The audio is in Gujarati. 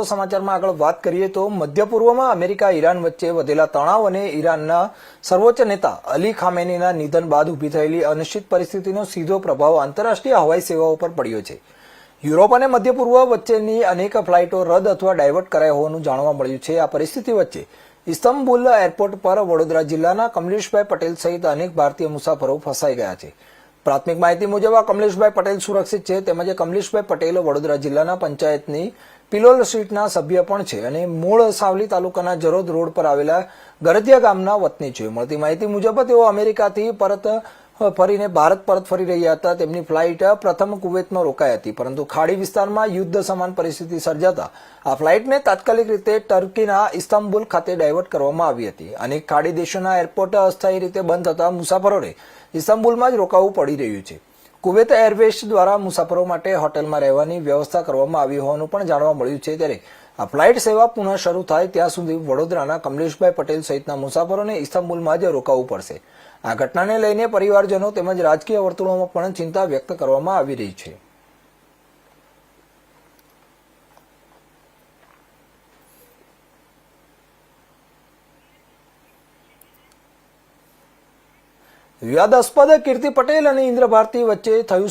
સમાચારમાં આગળ વાત કરીએ તો મધ્ય પૂર્વમાં અમેરિકા ઈરાન વચ્ચે વધેલા તણાવ અને ઈરાનના સર્વોચ્ચ નેતા અલી ખામેનીના નિધન બાદ ઊભી થયેલી અનિશ્ચિત પરિસ્થિતિનો સીધો પ્રભાવ આંતરરાષ્ટ્રીય હવાઈ સેવાઓ પર પડ્યો છે। યુરોપ અને મધ્ય પૂર્વ વચ્ચેની અનેક ફ્લાઇટો રદ અથવા ડાયવર્ટ કરાઈ હોવાનું જાણવા મળ્યું છે। આ પરિસ્થિતિ વચ્ચે ઇસ્તંબુલ એરપોર્ટ પર વડોદરા જિલ્લાના કમલેશભાઈ પટેલ સહિત અનેક ભારતીય મુસાફરો ફસાઈ ગયા છે। પ્રાથમિક માહિતી મુજબ આ કમલેશભાઈ પટેલ સુરક્ષિત છે, તેમજ કમલેશભાઈ પટેલ વડોદરા જિલ્લાના પંચાયતની પિલોલ સ્ટ્રીટના સભ્ય પણ છે અને મૂળ સાવલી તાલુકાના જરોદ રોડ પર આવેલા ગરદિયા ગામના વતની છે। મળતી માહિતી મુજબ તેઓ અમેરિકાથી પરત ફરીને ભારત પરત ફરી રહ્યા હતા। તેમની ફ્લાઇટ પ્રથમ કુવૈતમાં રોકાઈ હતી, પરંતુ ખાડી વિસ્તારમાં યુદ્ધ સમાન પરિસ્થિતિ સર્જાતા આ ફ્લાઇટને તાત્કાલિક રીતે ટર્કીના ઇસ્તંબુલ ખાતે ડાયવર્ટ કરવામાં આવી હતી। અનેક ખાડી દેશોના એરપોર્ટ અસ્થાયી રીતે બંધ થતા મુસાફરોને ઇસ્તંબુલમાં જ રોકાવું પડી રહ્યું છે। કુવૈત એરવેઝ દ્વારા મુસાફરો માટે હોટેલમાં રહેવાની વ્યવસ્થા કરવામાં આવી હોવાનું પણ જાણવા મળ્યું છે। ત્યારે આ ફ્લાઇટ સેવા પુનઃ શરૂ થાય ત્યાં સુધી વડોદરાના કમલેશભાઈ પટેલ સહિતના મુસાફરોને ઇસ્તંબુલમાં જ રોકાવું પડશે। આ ઘટનાને લઈને પરિવારજનો તેમજ રાજકીય વર્તુળોમાં પણ ચિંતા વ્યક્ત કરવામાં આવી રહી છે। વિવાદાસ્પદ કીર્તિ પટેલ અને ઇન્દ્ર ભારતી વચ્ચે થયું